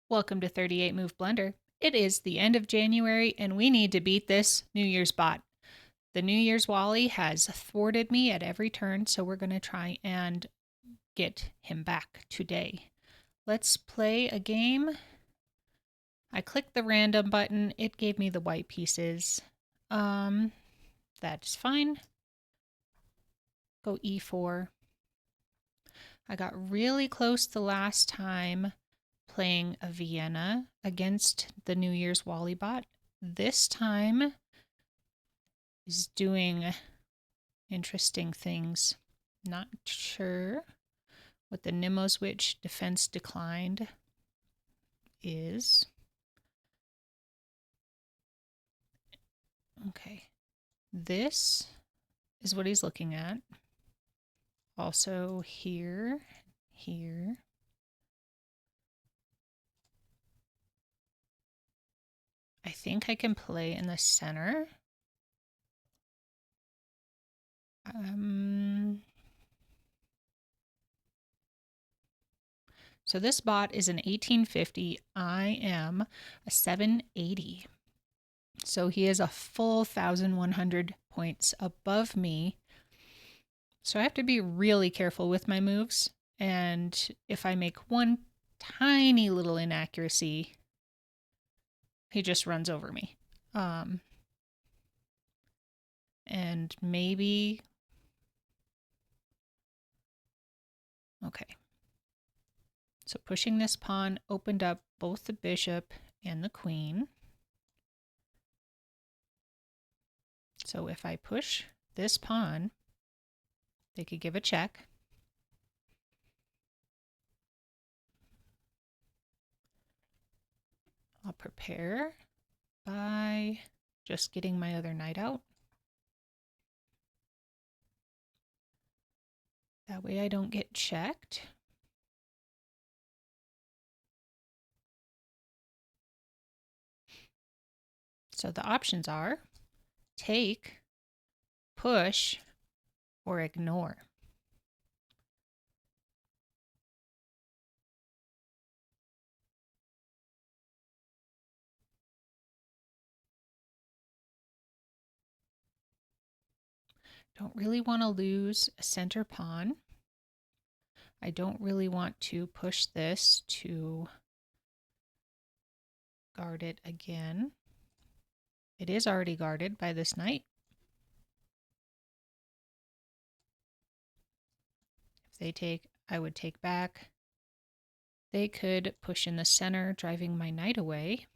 Welcome to 38 Move Blunder. It is the end of January and we need to beat this New Year's bot. The New Year's Wally has thwarted me at every turn, so we're going to try and get him back today. Let's play a game. I clicked the random button. It gave me the white pieces. That's fine. Go E4. I got really close the last time playing a Vienna against the New Year's Wally bot. This time is doing interesting things. Not sure what the Nimoswitch defense declined is. Okay, this is what he's looking at. Also here. I think I can play in the center. So this bot is an 1850. I am a 780. So he is a full 1,100 points above me. So I have to be really careful with my moves. And if I make one tiny little inaccuracy, he just runs over me. And maybe... Okay. So pushing this pawn opened up both the bishop and the queen. So if I push this pawn, they could give a check. I'll prepare by just getting my other knight out. That way I don't get checked. So the options are take, push, or ignore. Don't really want to lose a center pawn. I don't really want to push this to guard it again. It is already guarded by this knight. If they take, I would take back. They could push in the center, driving my knight away.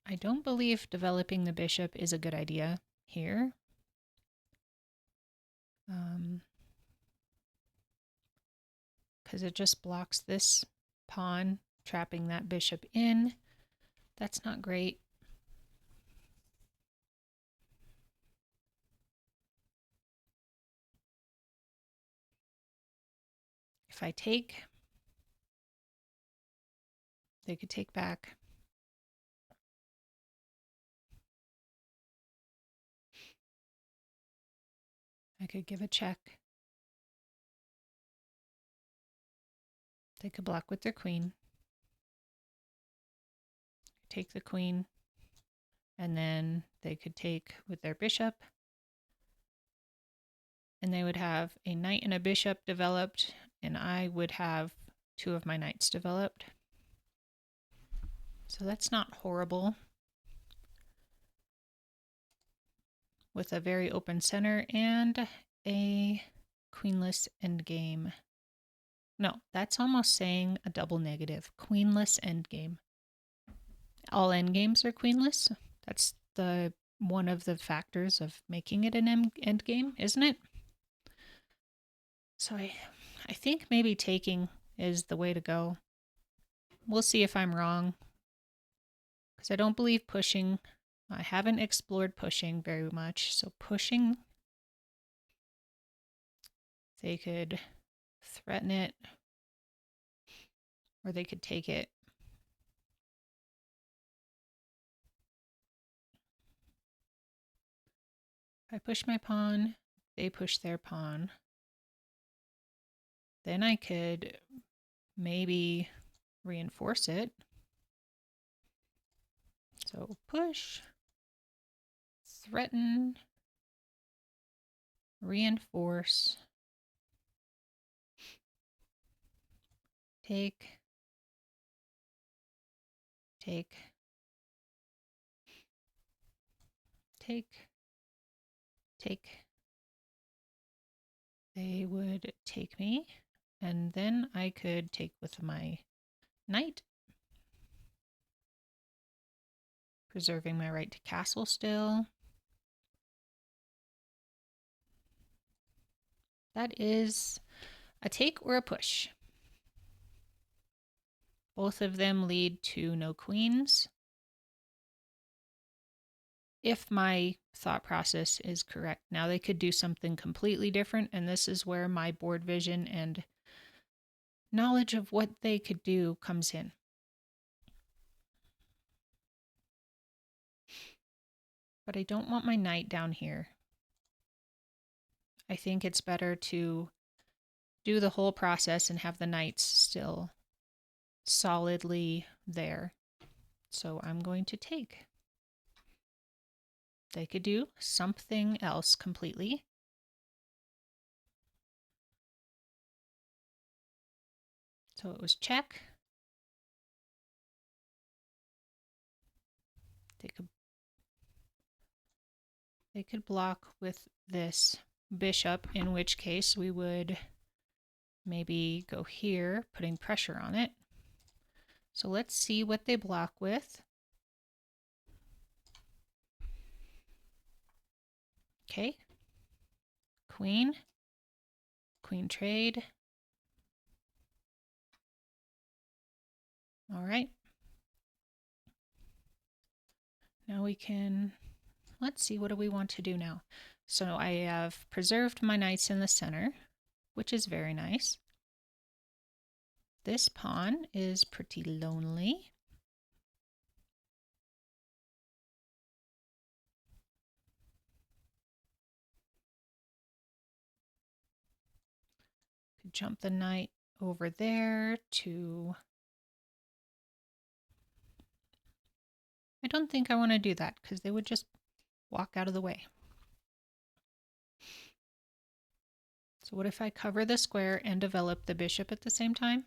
I don't believe developing the bishop is a good idea here. Because it just blocks this pawn, trapping that bishop in. That's not great. If I take, they could take back. I could give a check. They could block with their queen. Take the queen. And then they could take with their bishop. And they would have a knight and a bishop developed. And I would have two of my knights developed. So that's not horrible. With a very open center and a queenless endgame. No, that's almost saying a double negative. Queenless endgame. All endgames are queenless. That's the one of the factors of making it an endgame, isn't it? So I I think maybe taking is the way to go. We'll see if I'm wrong, because I don't believe pushing. I haven't explored pushing very much, so pushing, they could threaten it, or they could take it. If I push my pawn, they push their pawn. Then I could maybe reinforce it. So push, threaten, reinforce, take, take, take, take. They would take me, and then I could take with my knight, preserving my right to castle still. That is a take or a push. Both of them lead to no queens. If my thought process is correct. Now they could do something completely different, and this is where my board vision and knowledge of what they could do comes in. But I don't want my knight down here. I think it's better to do the whole process and have the knights still solidly there. So I'm going to take. They could do something else completely. So it was check. They could block with this bishop, in which case we would maybe go here, putting pressure on it. So let's see what they block with. Okay. Queen. Queen trade. All right. Now we can, let's see, what do we want to do now? So I have preserved my knights in the center, which is very nice. This pawn is pretty lonely. Could jump the knight over there to... I don't think I want to do that because they would just walk out of the way. So what if I cover the square and develop the bishop at the same time?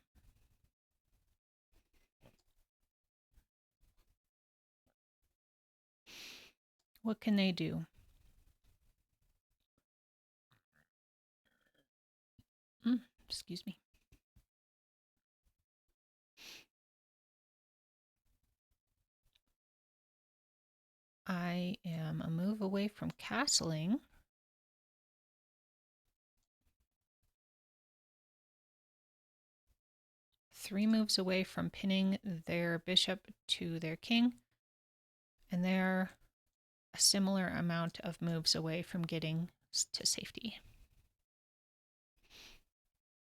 What can they do? Excuse me. I am a move away from castling. Three moves away from pinning their bishop to their king. And they're a similar amount of moves away from getting to safety.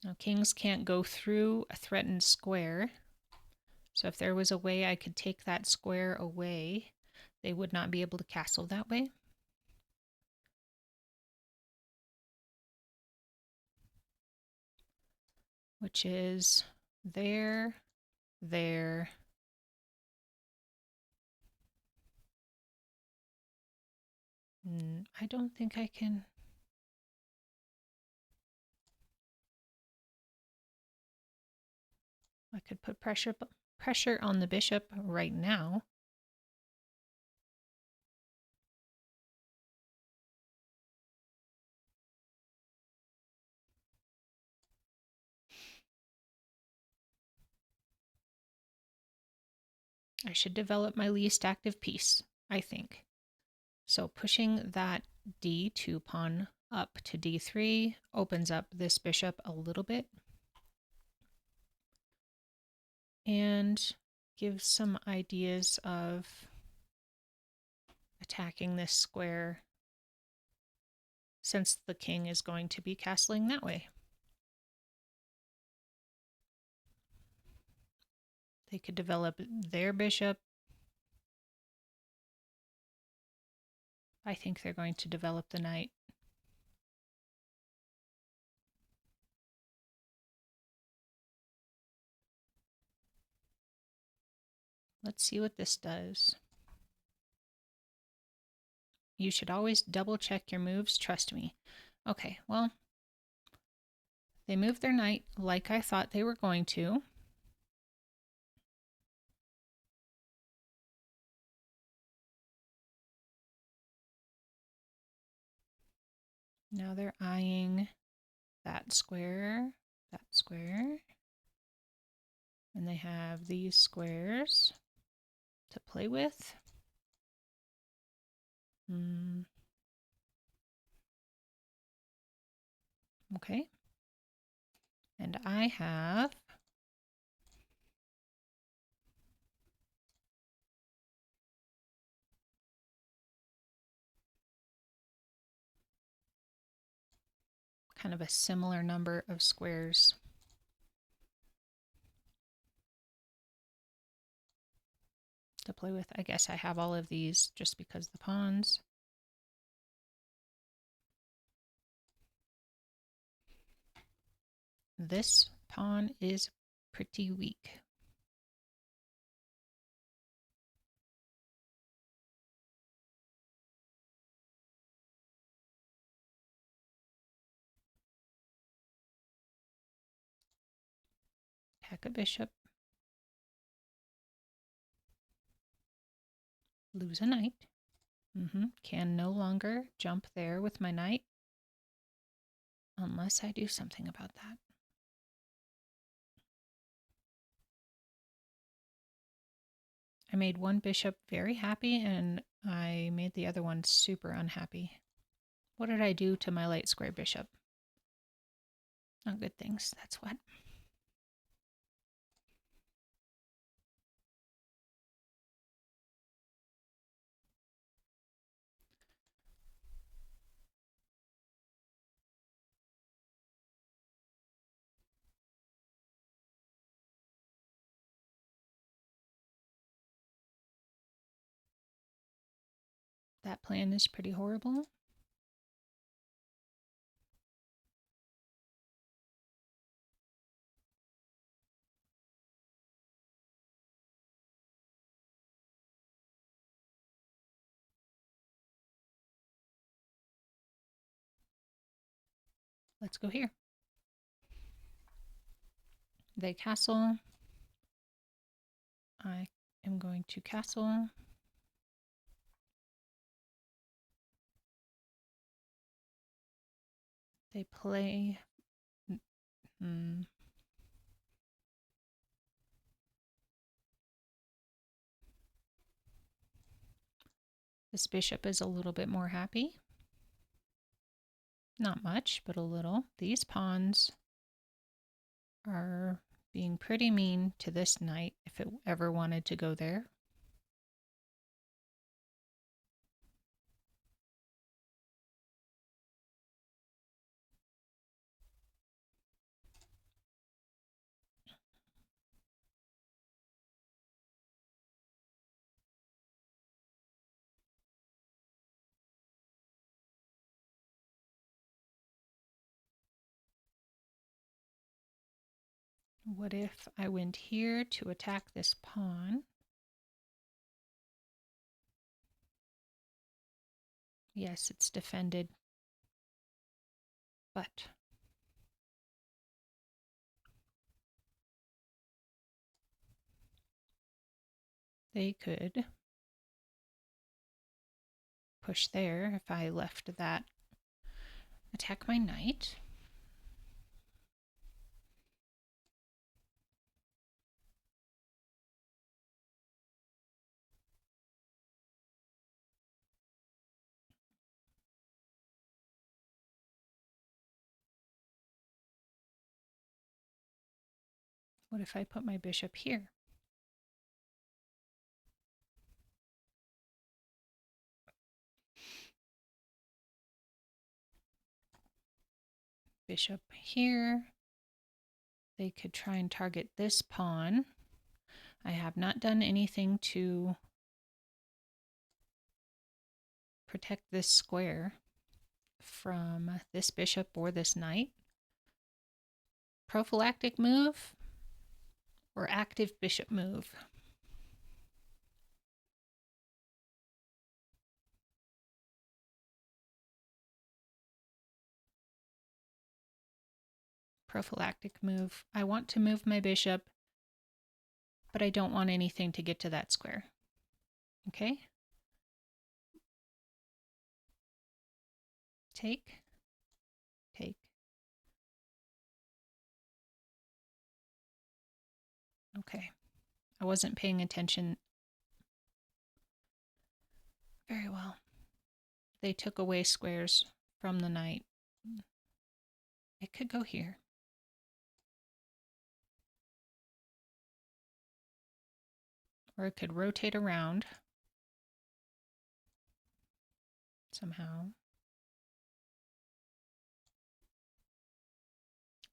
Now, kings can't go through a threatened square. So if there was a way I could take that square away, they would not be able to castle that way. Which is there. I don't think I can. I could put pressure on the bishop right now. I should develop my least active piece, I think. So pushing that d2 pawn up to d3, opens up this bishop a little bit, and gives some ideas of attacking this square since the king is going to be castling that way. They could develop their bishop. I think they're going to develop the knight. Let's see what this does. You should always double check your moves, trust me. Okay, well, they moved their knight like I thought they were going to. Now they're eyeing that square, and they have these squares to play with. Okay. And I have kind of a similar number of squares to play with. I guess I have all of these just because the pawns. This pawn is pretty weak. Attack a bishop. Lose a knight. Can no longer jump there with my knight unless I do something about that. I made one bishop very happy and I made the other one super unhappy. What did I do to my light square bishop? Not good things, that's what. That plan is pretty horrible. Let's go here. They castle. I am going to castle. They play. This bishop is a little bit more happy. Not much, but a little. These pawns are being pretty mean to this knight if it ever wanted to go there. What if I went here to attack this pawn? Yes, it's defended, but they could push there if I left that. Attack my knight. What if I put my bishop here? Bishop here. They could try and target this pawn. I have not done anything to protect this square from this bishop or this knight. Prophylactic move or active bishop move? Prophylactic move. I want to move my bishop, but I don't want anything to get to that square. Okay? Take, take. Okay. I wasn't paying attention very well. They took away squares from the knight. It could go here. Or it could rotate around somehow.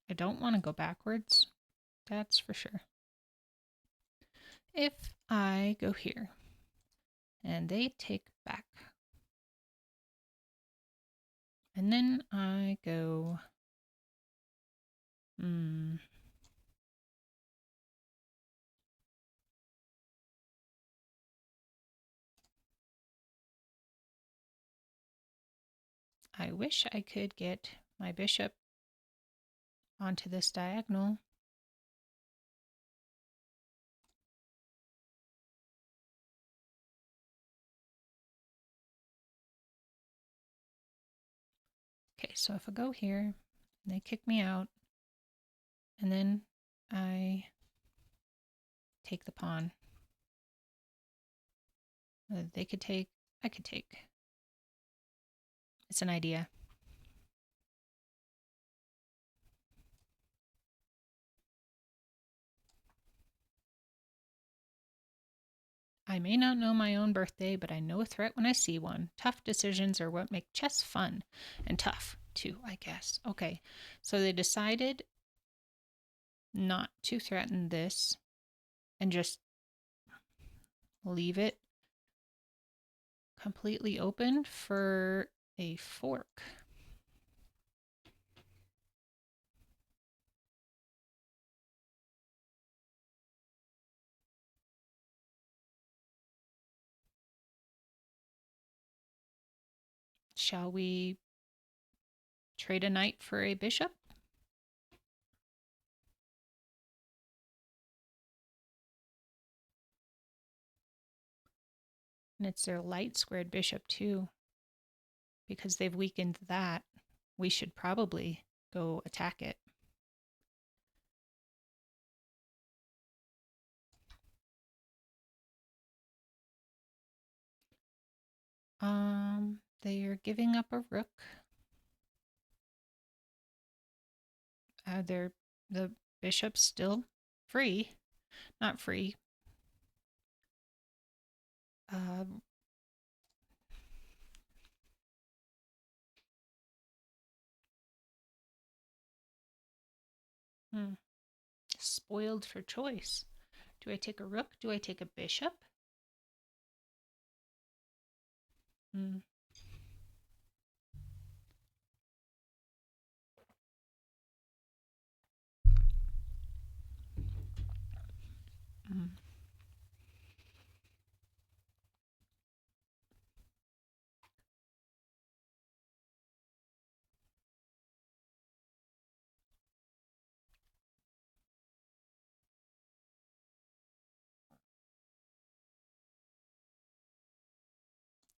I don't want to go backwards. That's for sure. If I go here and they take back, and then I go, I wish I could get my bishop onto this diagonal. Okay, so if I go here, they kick me out, and then I take the pawn. They could take, I could take. It's an idea. I may not know my own birthday, but I know a threat when I see one. Tough decisions are what make chess fun. And tough, too, I guess. Okay, so they decided not to threaten this and just leave it completely open for a fork. Shall we trade a knight for a bishop? And it's their light squared bishop too. Because they've weakened that, we should probably go attack it. They are giving up a rook. The bishop's still free. Not free. Spoiled for choice. Do I take a rook? Do I take a bishop?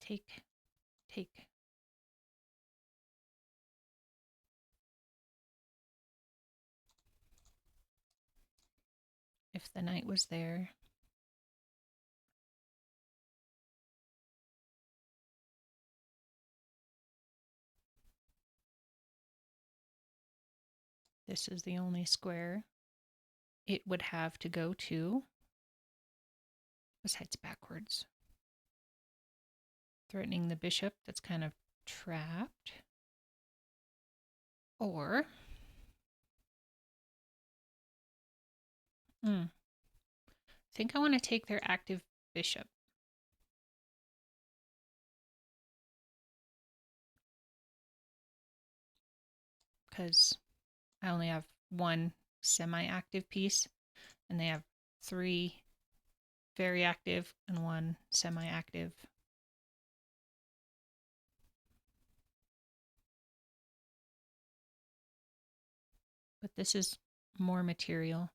Take, take. If the knight was there. This is the only square. it would have to go to, besides backwards, threatening the bishop that's kind of trapped. Or I think I want to take their active bishop. Because I only have one semi-active piece, and they have 3 very active and 1 semi-active. But this is more material.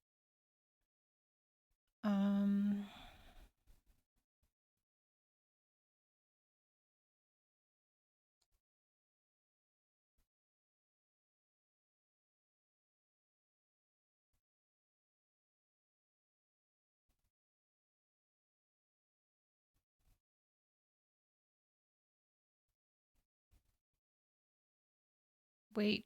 Wait.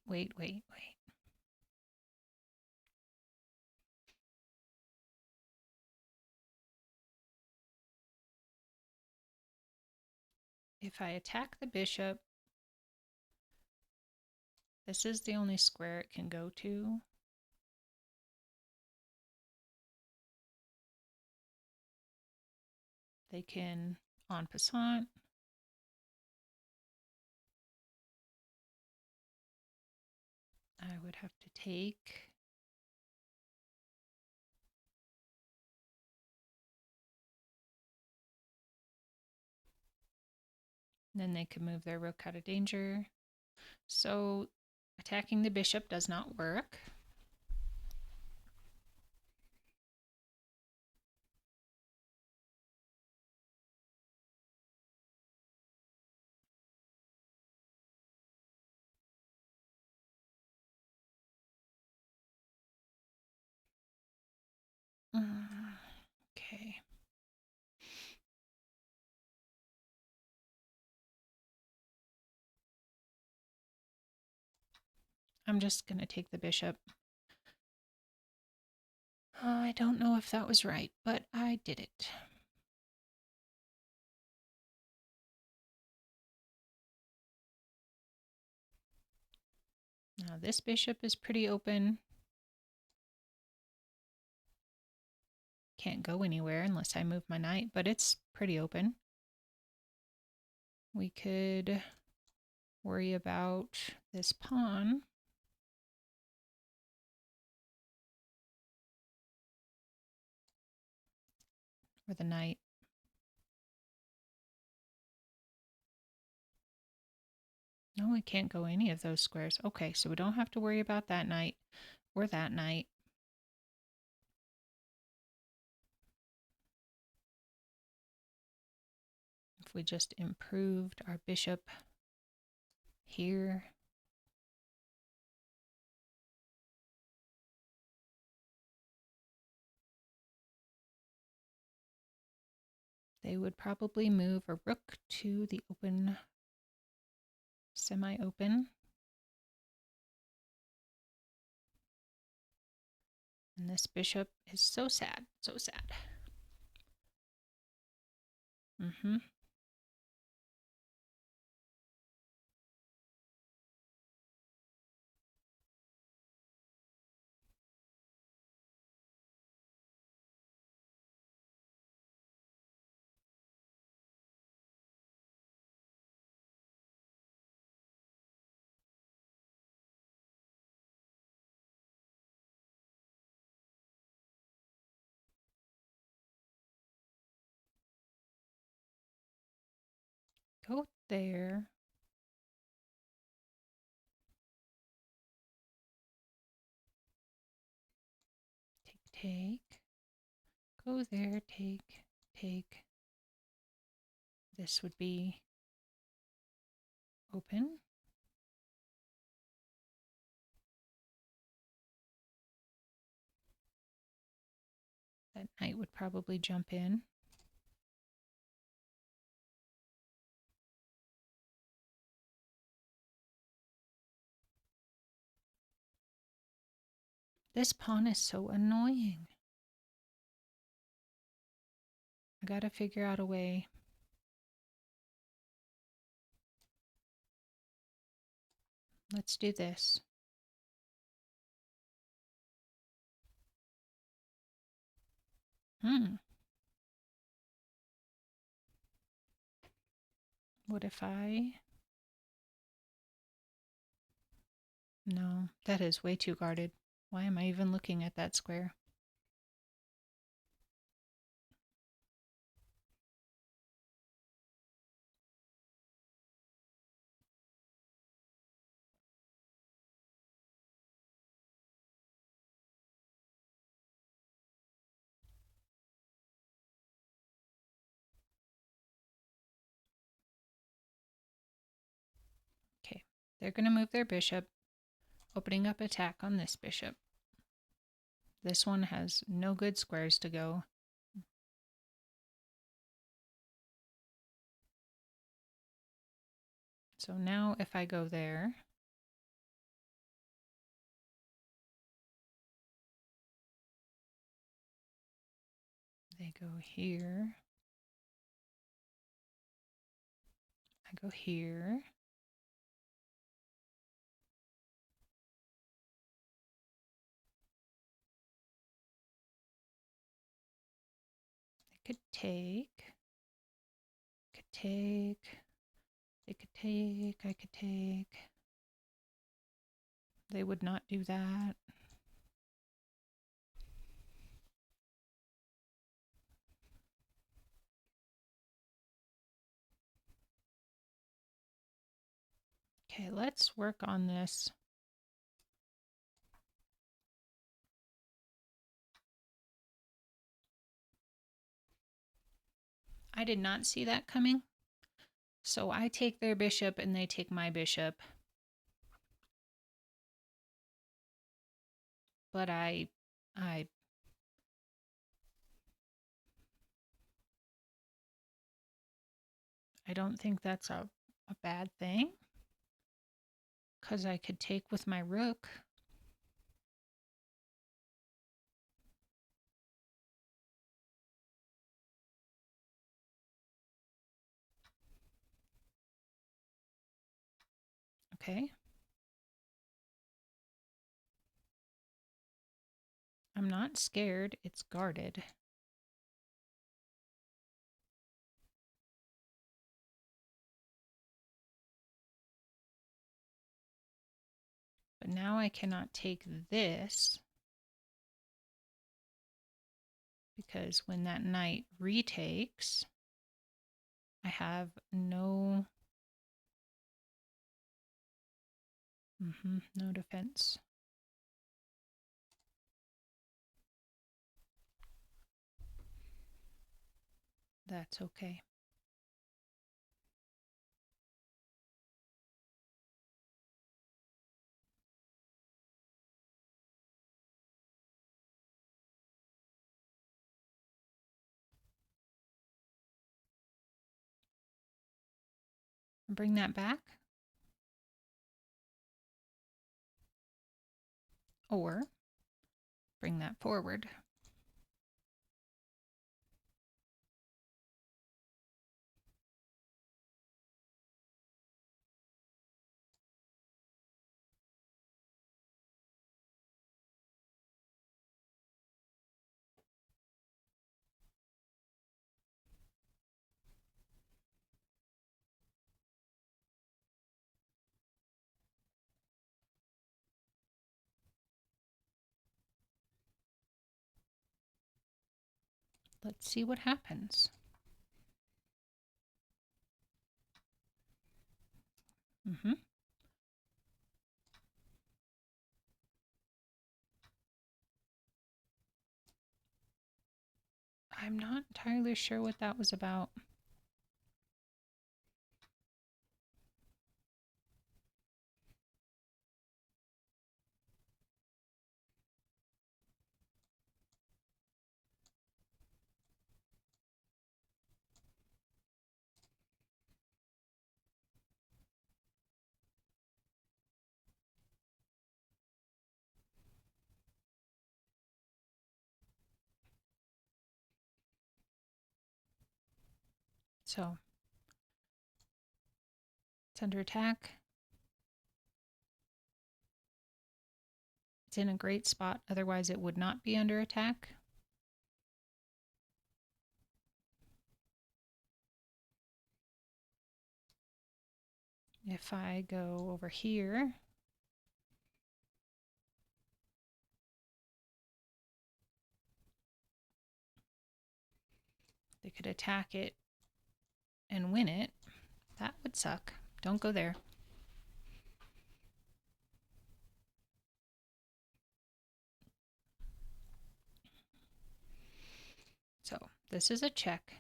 If I attack the bishop, this is the only square it can go to. They can en passant. I would have to take. Then they could move their rook out of danger. So attacking the bishop does not work. Okay. I'm just going to take the bishop. I don't know if that was right, but I did it. Now this bishop is pretty open. Can't go anywhere unless I move my knight, but it's pretty open. We could worry about this pawn. Or the knight. No, we can't go any of those squares. Okay, so we don't have to worry about that knight or that knight. If we just improved our bishop here. They would probably move a rook to the open, semi-open. And this bishop is so sad, so sad. Go there. Take. Go there, take. This would be open. That knight would probably jump in. This pawn is so annoying. I gotta figure out a way. Let's do this. What if I... No, that is way too guarded. Why am I even looking at that square? Okay, they're going to move their bishop, opening up attack on this bishop. This one has no good squares to go. So now if I go there, they go here. I go here. They could take. Could take. They could take. I could take. They would not do that. Okay, let's work on this. I did not see that coming. So I take their bishop and they take my bishop. But I don't think that's a bad thing. Because I could take with my rook. Okay. I'm not scared. It's guarded. But now I cannot take this. Because when that knight retakes, I have no... no defense. That's okay. Bring that back. Or bring that forward. Let's see what happens. I'm not entirely sure what that was about. So it's under attack. It's in a great spot, otherwise it would not be under attack. If I go over here, they could attack it and win it. That would suck. Don't go there. So this is a check.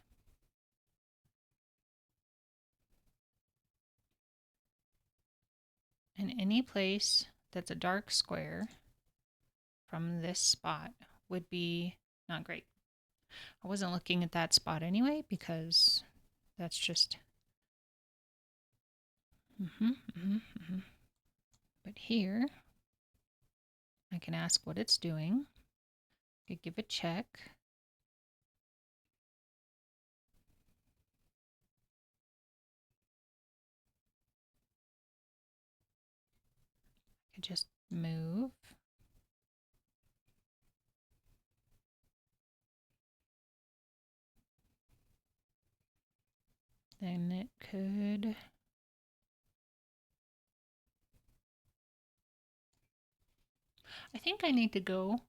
And any place that's a dark square from this spot would be not great. I wasn't looking at that spot anyway because that's just... But here, I can ask what it's doing. I could give a check. I could just move. Then it could... I think I need to go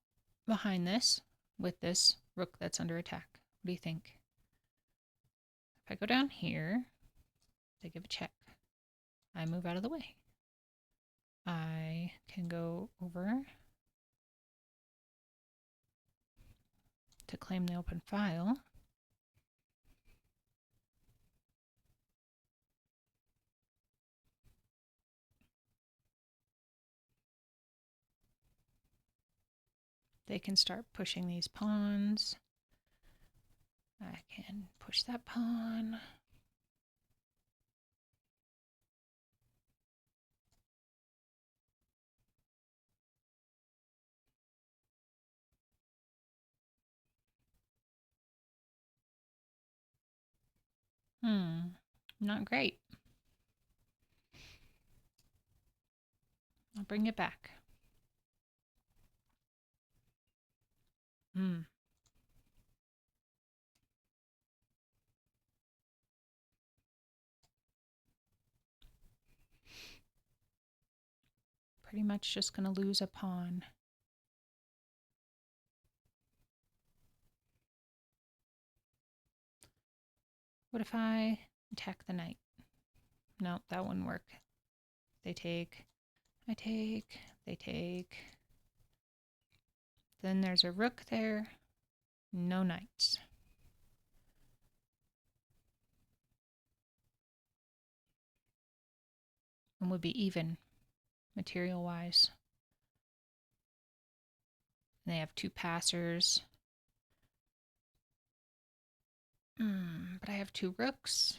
behind this with this rook that's under attack. What do you think? If I go down here, they give a check. I move out of the way. I can go over to claim the open file. They can start pushing these pawns. I can push that pawn. Not great. I'll bring it back. Pretty much just going to lose a pawn. What if I attack the knight? No, that wouldn't work. They take, I take, they take. Then there's a rook there. No knights. And would be even, material-wise. They have two passers. But I have two rooks.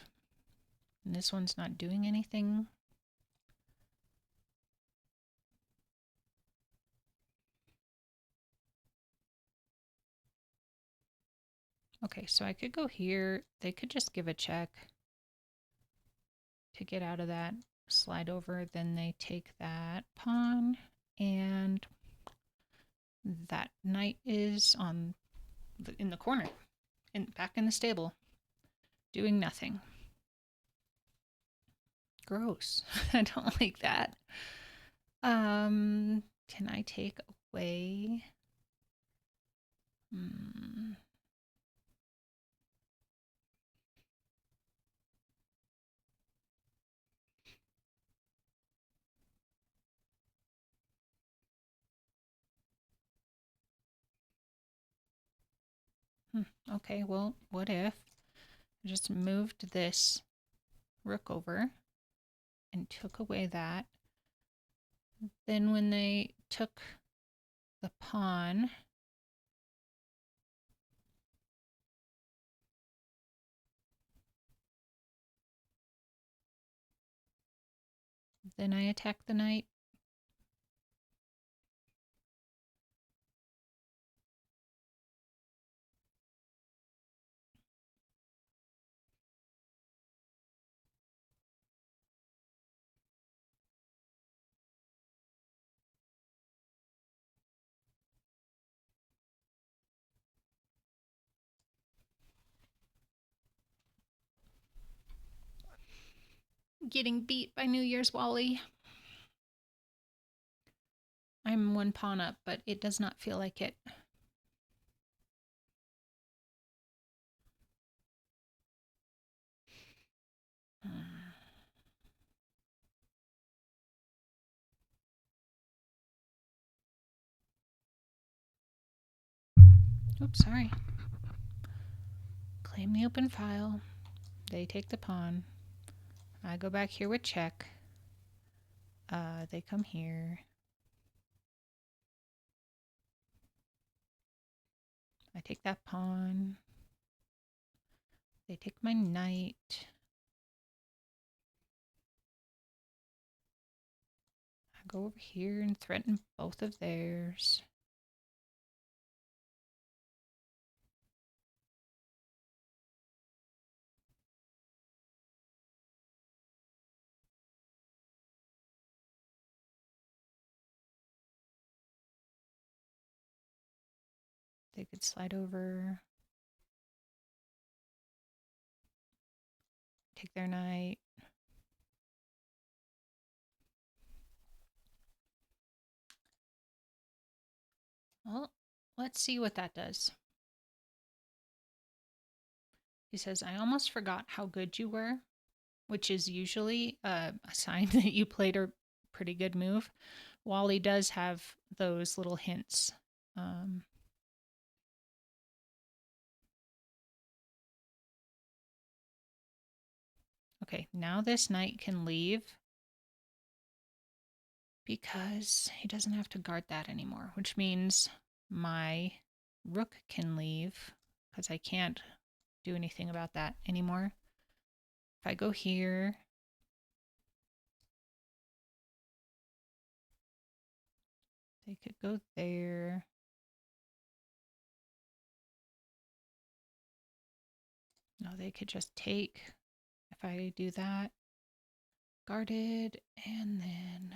And this one's not doing anything. Okay, so I could go here. They could just give a check to get out of that. Slide over, then they take that pawn, and that knight is in the corner, back in the stable, doing nothing. Gross. I don't like that. Can I take away? Okay, well, what if I just moved this rook over and took away that? Then when they took the pawn, then I attack the knight. getting beat by New Year's Wally. I'm one pawn up, but it does not feel like it. Oops, sorry. Claim the open file. They take the pawn. I go back here with check. They come here. I take that pawn. They take my knight. I go over here and threaten both of theirs. They could slide over. Take their knight. Well, let's see what that does. He says, I almost forgot how good you were, which is usually a sign that you played a pretty good move. Wally does have those little hints. Okay, now this knight can leave because he doesn't have to guard that anymore, which means my rook can leave because I can't do anything about that anymore. If I go here, they could go there. No, they could just take if I do that. Guarded, and then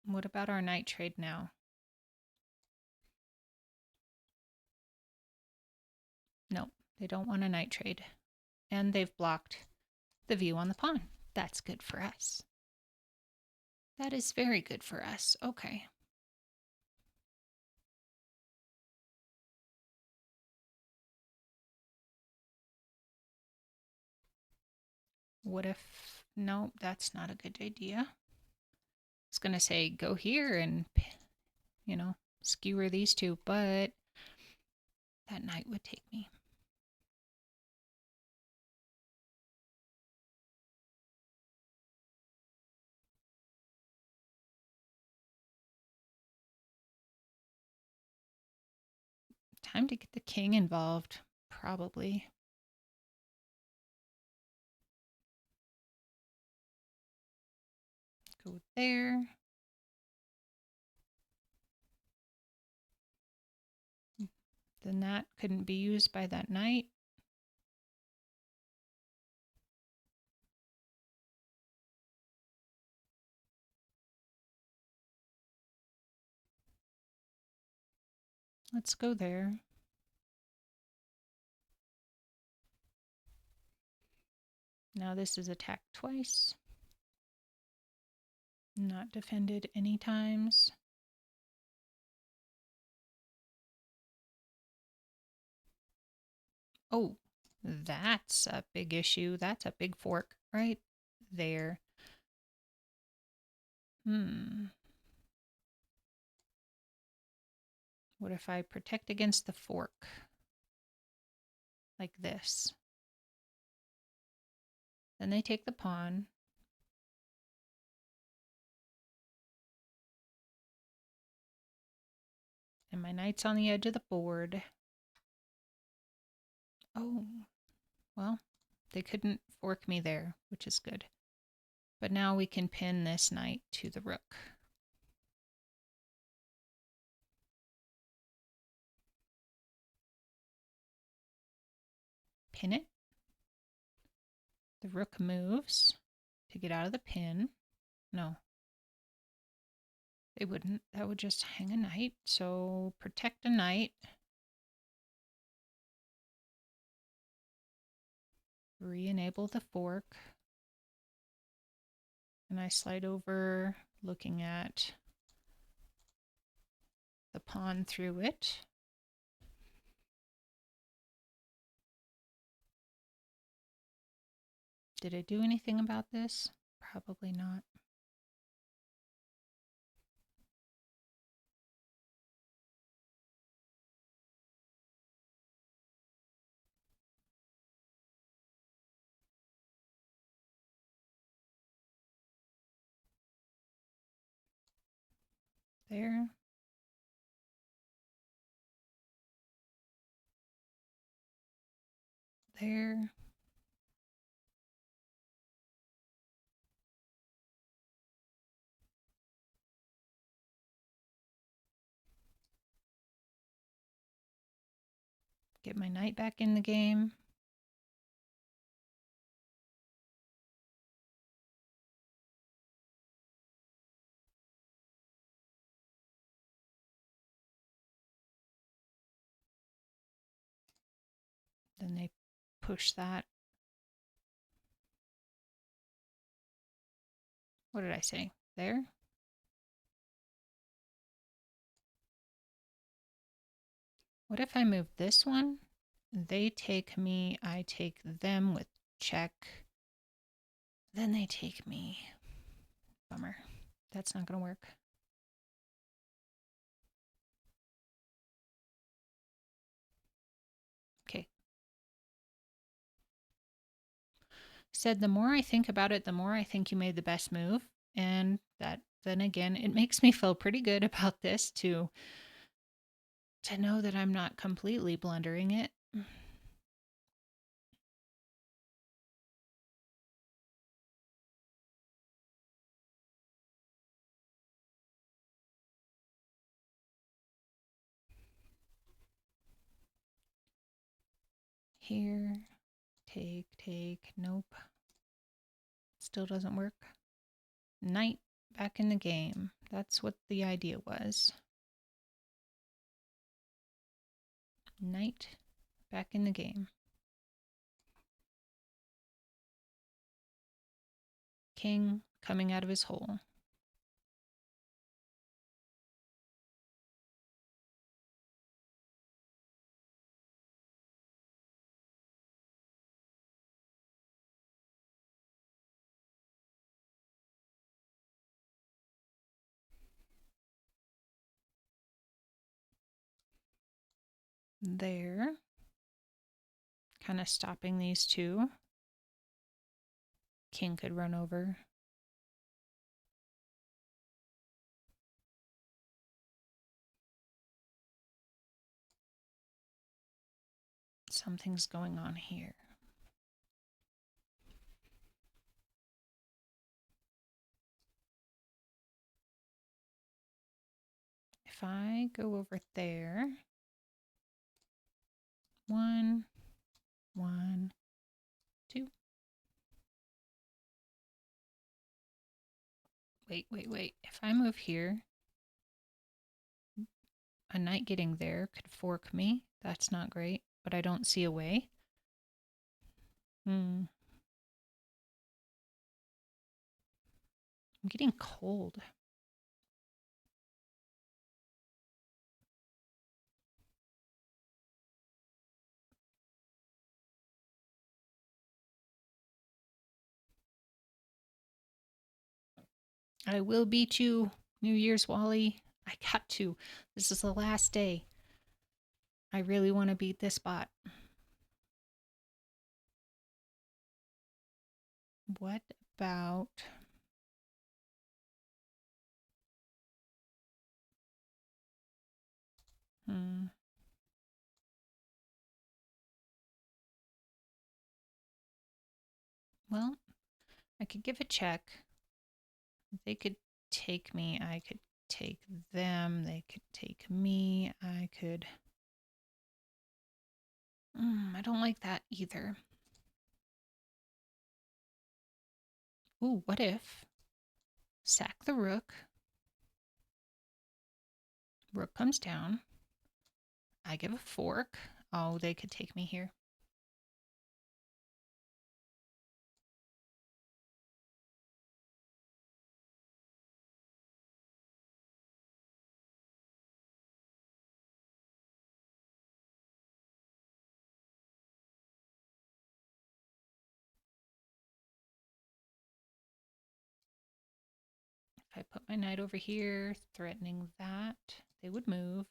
what about our knight trade now? No, they don't want a knight trade. And they've blocked the view on the pawn. That's good for us. That is very good for us. Okay. What if... No, that's not a good idea. I was going to say go here and, you know, skewer these two, but that knight would take me. Time to get the king involved, probably. Go there. Then that couldn't be used by that knight. Let's go there. Now this is attacked twice. Not defended any times. Oh, that's a big issue. That's a big fork right there. What if I protect against the fork? Like this. Then they take the pawn. And my knight's on the edge of the board. Oh, well, they couldn't fork me there, which is good. But now we can pin this knight to the rook. Pin it. The rook moves to get out of the pin. No. It wouldn't. That would just hang a knight. So protect a knight. re-enable the fork, and I slide over looking at the pawn through it. Did I do anything about this? Probably not. There. There. Get my knight back in the game. Then they push that. What did I say? There? What if I move this one? They take me, I take them with check. Then they take me. Bummer. That's not going to work. Okay. Said the more I think about it, the more I think you made the best move. And that then again, it makes me feel pretty good about this to know that I'm not completely blundering it. Here, take, nope. Still doesn't work. Knight back in the game. That's what the idea was. Knight back in the game. King coming out of his hole. There. Kind of stopping these two. King could run over. Something's going on here. If I go over there, 1, 1, 2. Wait. If I move here, a knight getting there could fork me. That's not great, but I don't see a way. I'm getting cold. I will beat you, New Year's Wally. I got to. This is the last day. I really want to beat this bot. What about... Well, I could give a check. They could take me. I could take them. They could take me. I could... I don't like that either. Ooh, what if? Sack the rook. Rook comes down. I give a fork. Oh, they could take me here. If I put my knight over here, threatening that, they would move.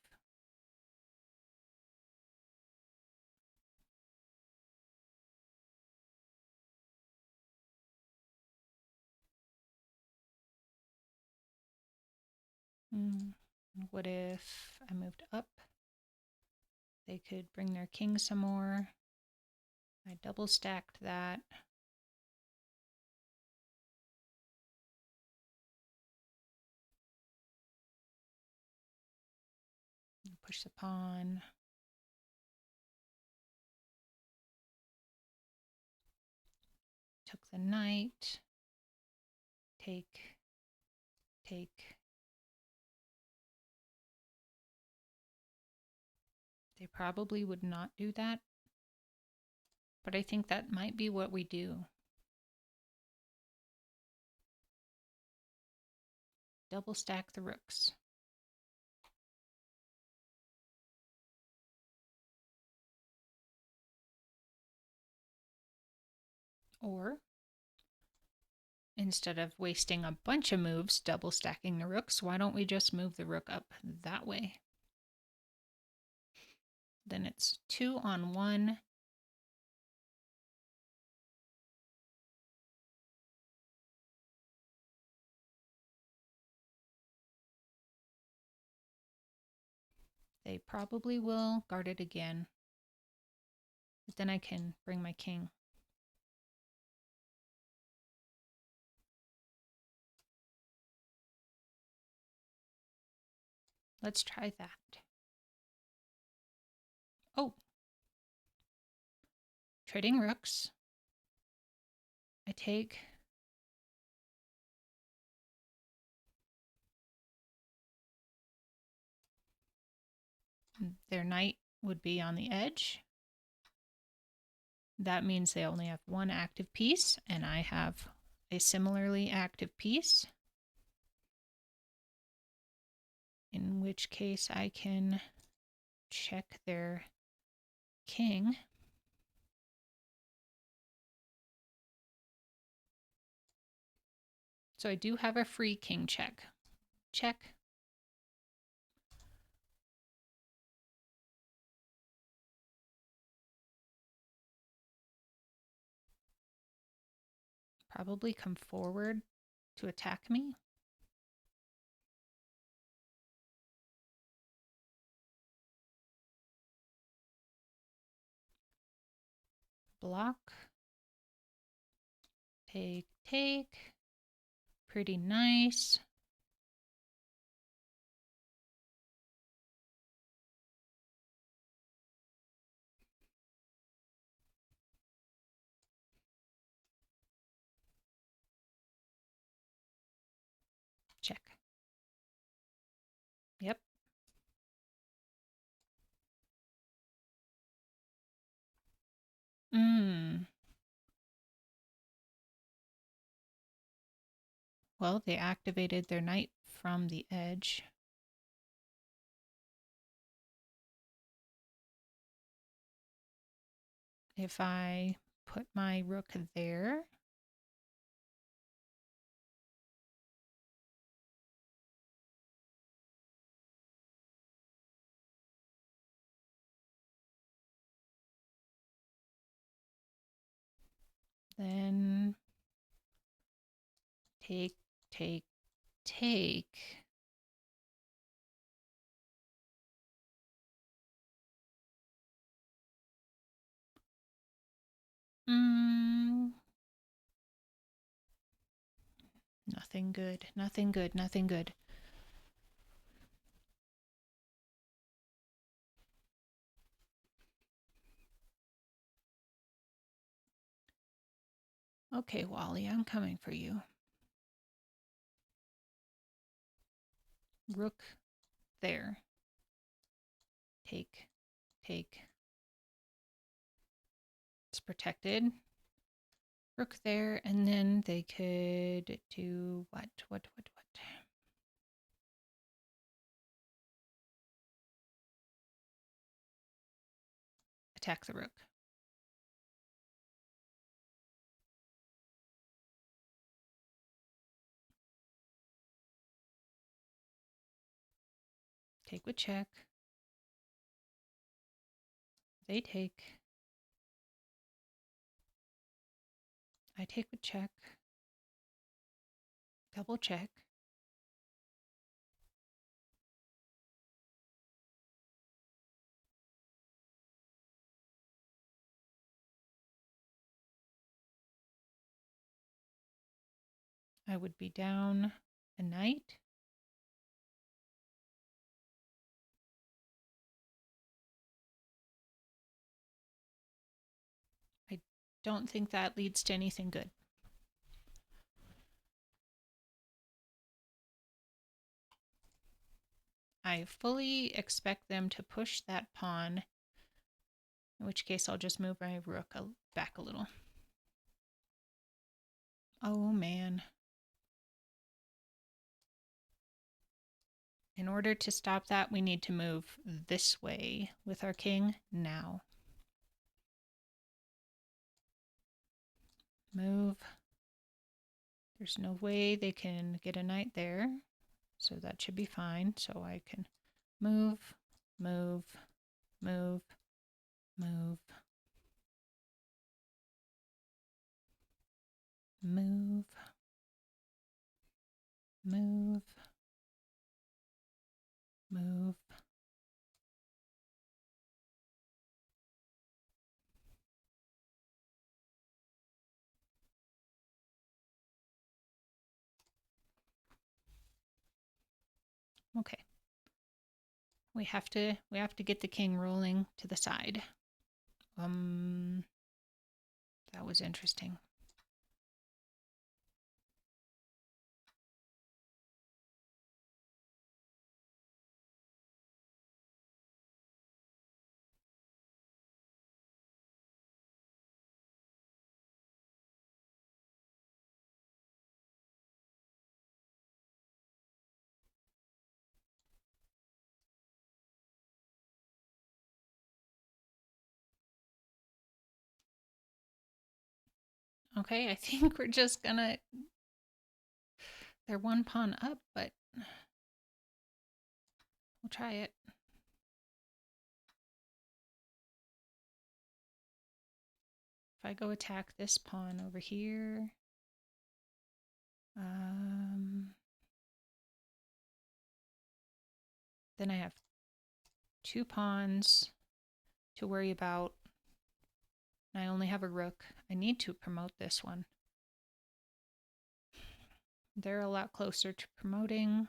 What if I moved up? They could bring their king some more. I double stacked that. Push the pawn. Took the knight. Take. Take. They probably would not do that, but I think that might be what we do. Double stack the rooks. Or, instead of wasting a bunch of moves double stacking the rooks, why don't we just move the rook up that way? Then it's 2 on 1. They probably will guard it again. But then I can bring my king. Let's try that. Oh. Trading rooks. I take. Their knight would be on the edge. That means they only have one active piece, and I have a similarly active piece. In which case I can check their king. So I do have a free king check. Check. Probably come forward to attack me. Block. Take, take. Pretty nice. Check. Yep. Well, they activated their knight from the edge. If I put my rook there, then take, take, take. Nothing good, nothing good, nothing good. Okay, Wally, I'm coming for you. Rook there. Take, take. It's protected. Rook there, and then they could do what? Attack the rook. Take with check. They take. I take with check. Double check. I would be down a knight. I don't think that leads to anything good. I fully expect them to push that pawn, in which case I'll just move my rook back a little. Oh man. In order to stop that, we need to move this way with our king now. Move. There's no way they can get a knight there, so that should be fine. So I can move, move, move, move, move, move, move. Okay. We have to get the king rolling to the side. That was interesting. Okay, I think we're just gonna... They're one pawn up, but we'll try it. If I go attack this pawn over here, then I have two pawns to worry about. And I only have a rook. I need to promote this one. They're a lot closer to promoting.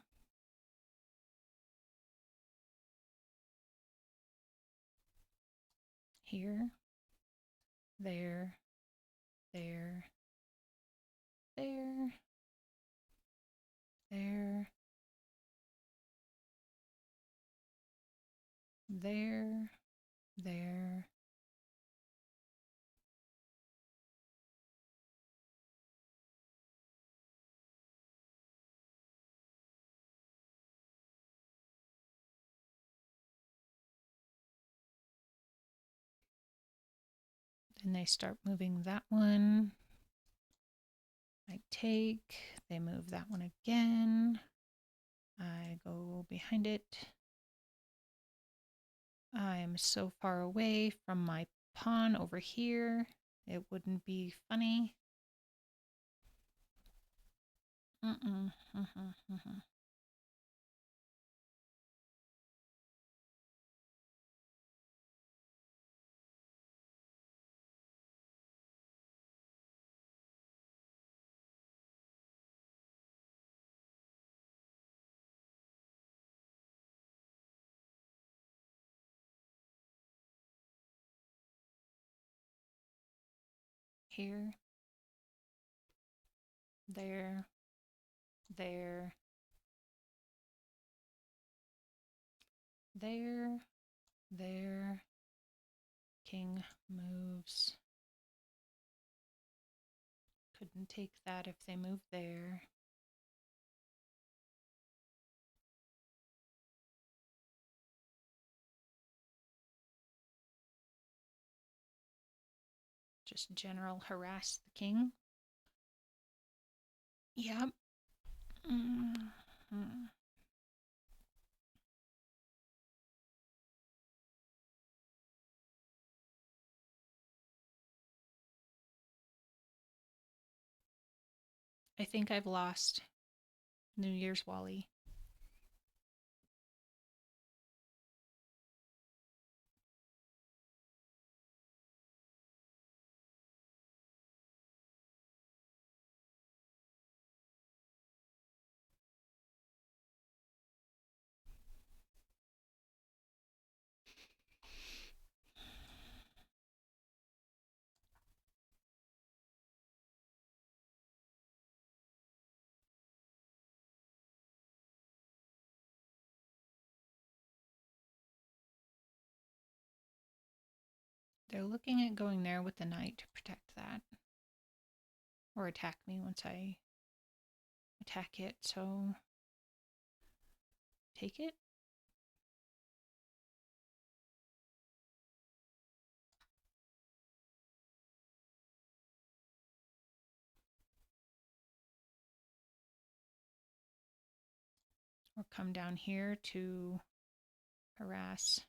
Here, there, there, there, there, there, there. Then they start moving that one. I take, they move that one again. I go behind it. I'm so far away from my pawn over here. It wouldn't be funny. Here, there, there, there, there. King moves. Couldn't take that if they moved there. Just general harass the king. Yep. I think I've lost New Year's Wally. They're looking at going there with the knight to protect that. Or attack me once I attack it, so take it. Or come down here to harass.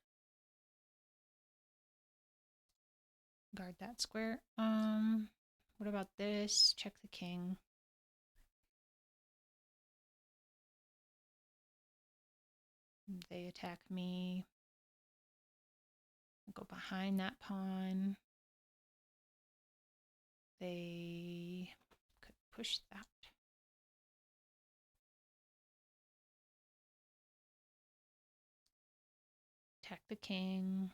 Guard that square. What about this? Check the king. They attack me. I'll go behind that pawn. They could push that. Attack the king.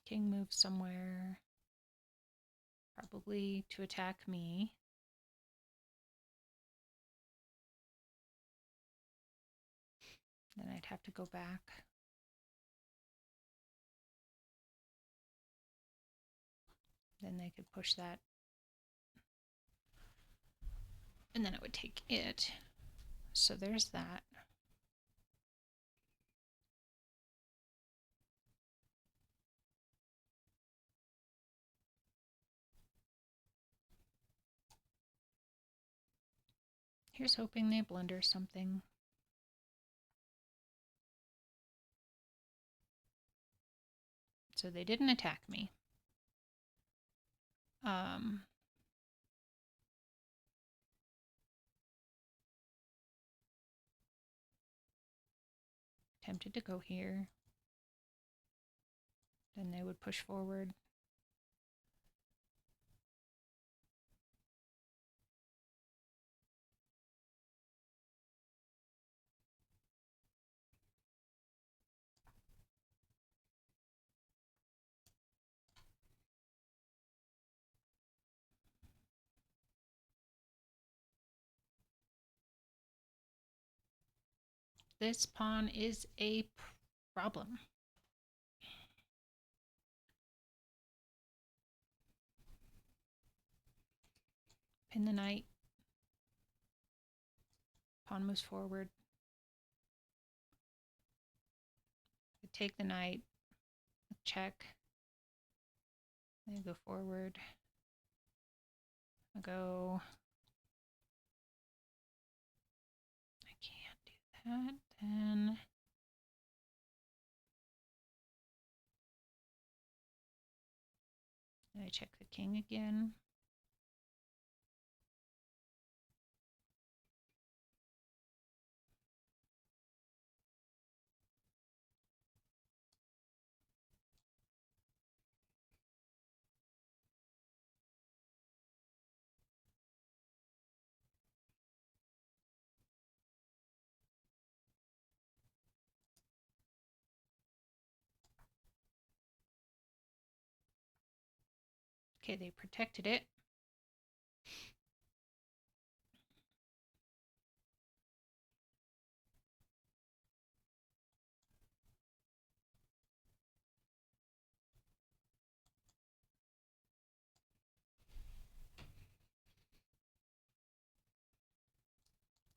King moves somewhere. Probably to attack me. Then I'd have to go back. Then they could push that. And then it would take it. So there's that. Here's hoping they blunder something. So they didn't attack me. Tempted to go here. Then they would push forward. This pawn is a problem. Pin the knight. Pawn moves forward. I take the knight. Check. They go forward. I go. I can't do that. Then I check the king again. Okay, they protected it.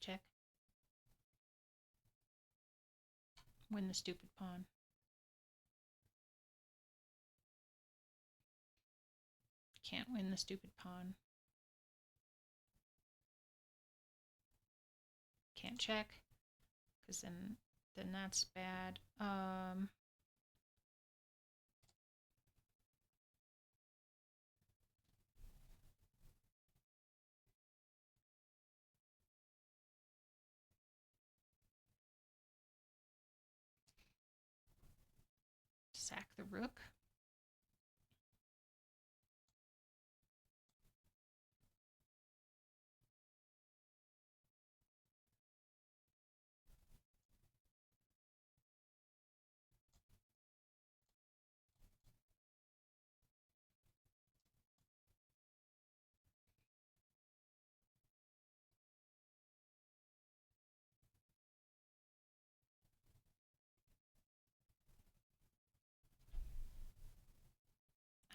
Check. Win the stupid pawn. Can't win the stupid pawn. Can't check. because then that's bad. Sack the rook.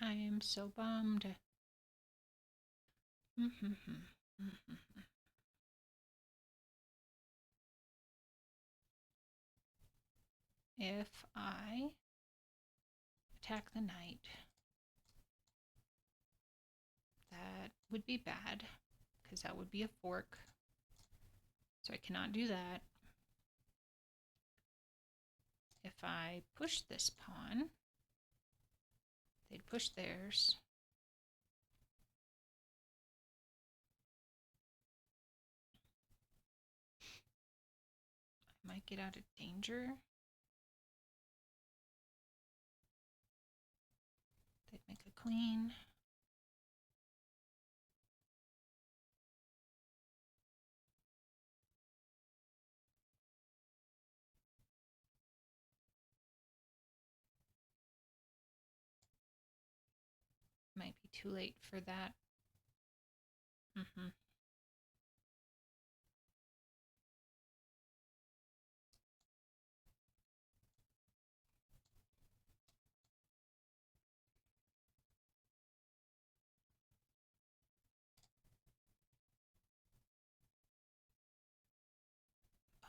I am so bummed. If I attack the knight, that would be bad because that would be a fork. So I cannot do that. If I push this pawn, they'd push theirs. I might get out of danger. They'd make a queen. Might be too late for that.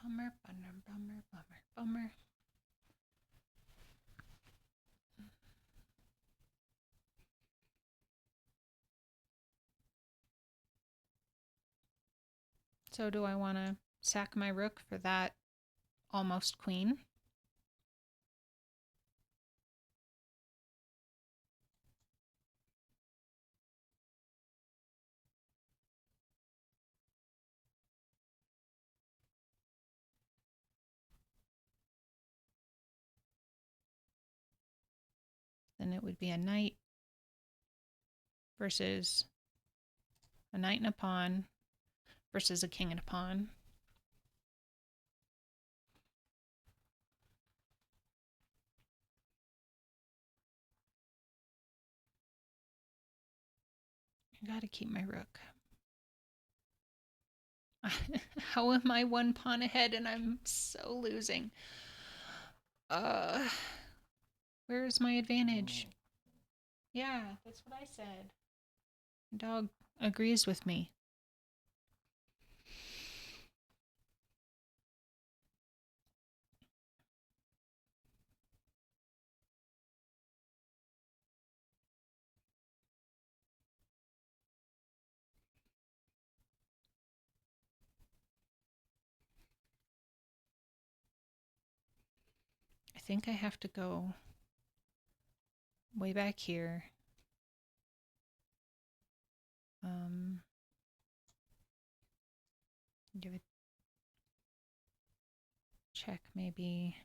Bummer, bummer, bummer, bummer, bummer. So do I want to sack my rook for that almost queen? Then it would be a knight versus a knight and a pawn versus a king and a pawn. I gotta keep my rook. How am I one pawn ahead and I'm so losing? Where's my advantage? Yeah, that's what I said. Dog agrees with me. I think I have to go way back here. Give it check maybe.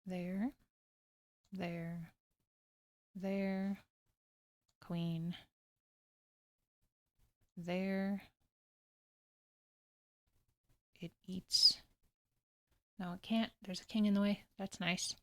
There, there, there, queen, there. It eats. No, it can't. There's a king in the way. That's nice.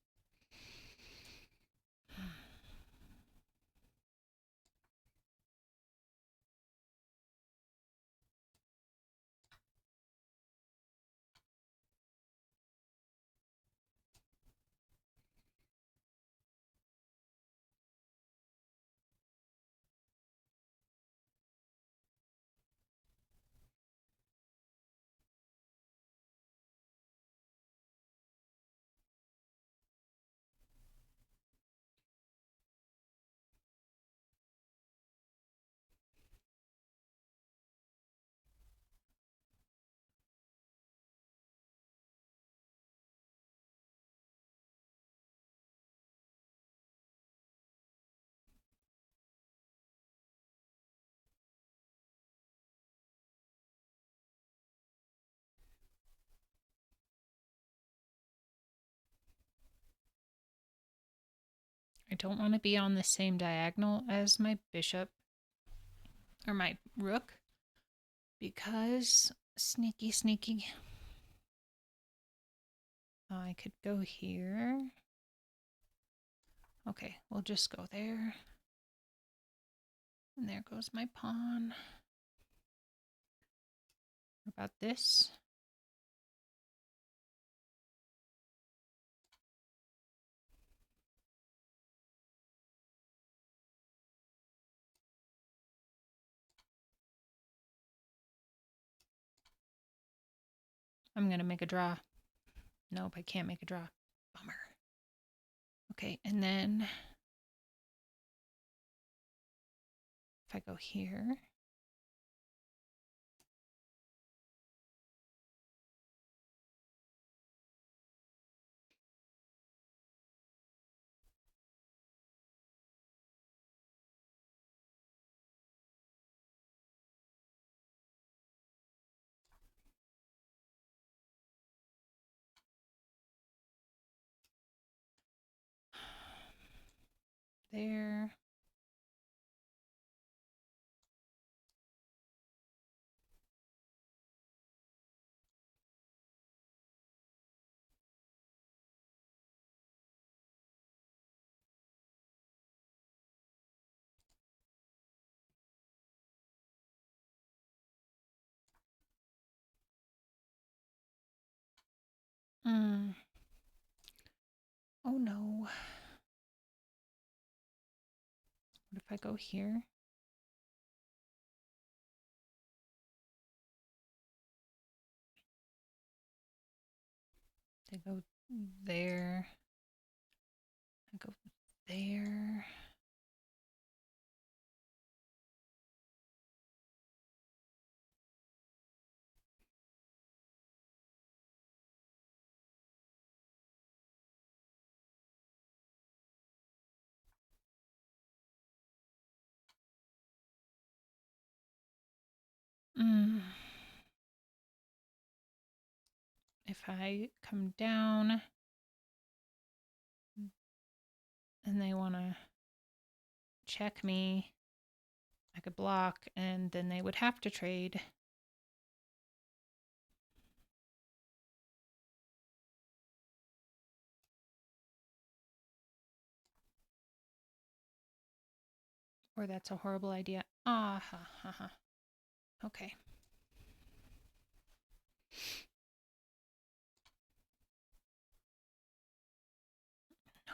I don't want to be on the same diagonal as my bishop or my rook because sneaky, sneaky. I could go here. Okay, we'll just go there. And there goes my pawn. What about this? I'm going to make a draw. Nope, I can't make a draw. Bummer. Okay, and then if I go here, there. Oh no. What if I go here? I go there. I go there. If I come down and they want to check me, I could block and then they would have to trade. Or that's a horrible idea. Ah, ha, ha, ha. Okay. No.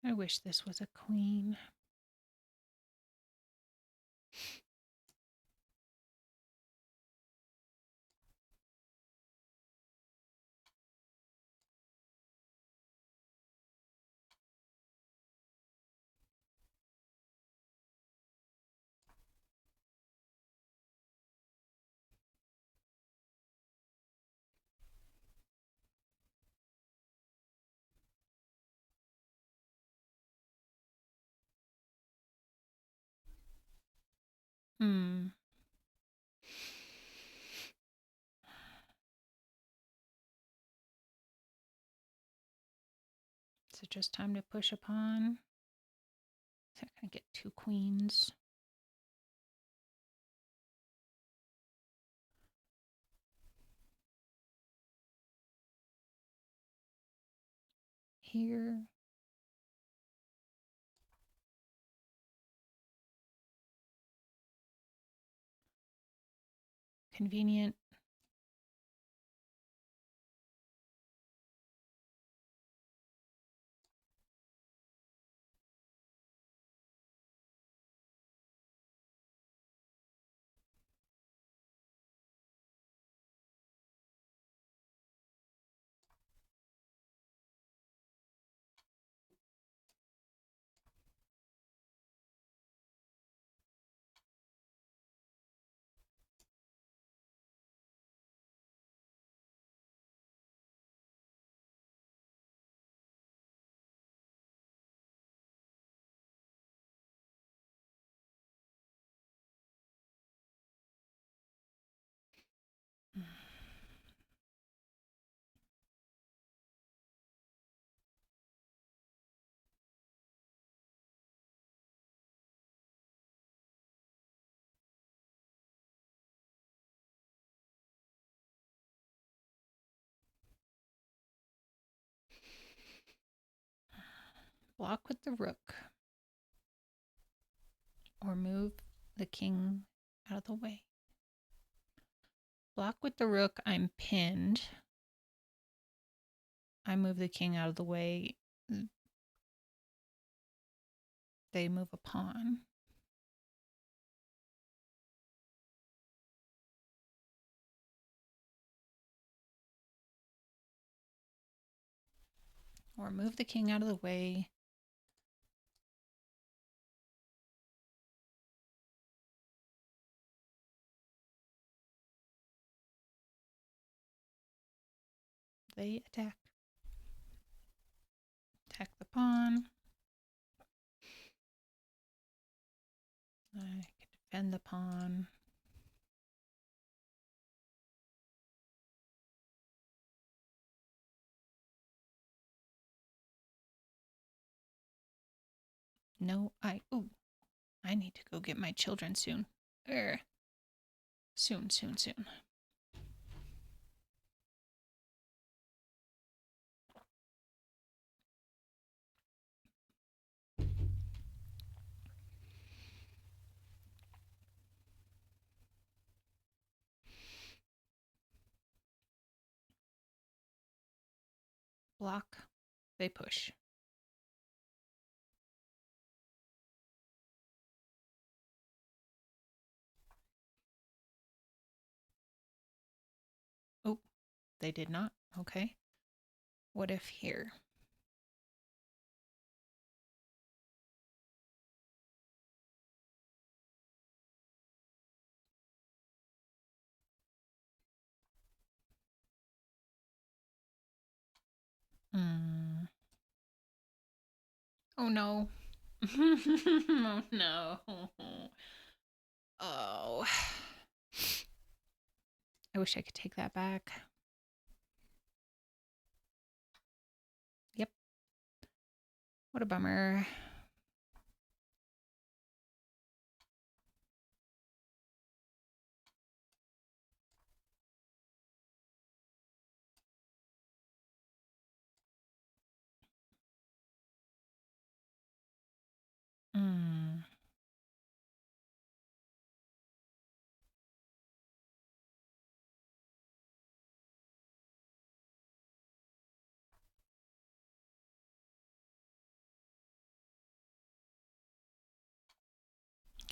I wish this was a queen. Is it just time to push a pawn? So I'm going to get two queens. Here. Convenient. block with the rook. Or move the king out of the way. Block with the rook, I'm pinned. I move the king out of the way. They move a pawn. Or move the king out of the way. They attack. Attack the pawn. I can defend the pawn. No, I need to go get my children soon. Soon. Block. They push. Oh, they did not. Okay. What if here? Oh no. Oh no. Oh. I wish I could take that back. Yep. What a bummer.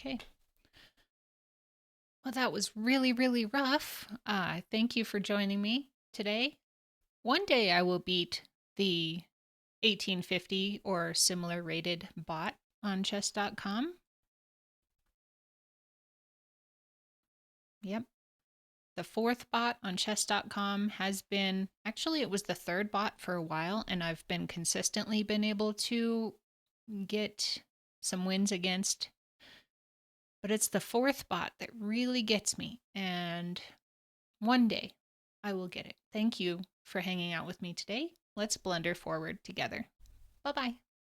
Okay. Well, that was really, really rough. Thank you for joining me today. One day I will beat the 1850 or similar rated bot on chess.com. Yep. The fourth bot on chess.com has been, actually, it was the third bot for a while, and I've been consistently been able to get some wins against. But it's the fourth bot that really gets me, and one day I will get it. Thank you for hanging out with me today. Let's blunder forward together. Bye-bye.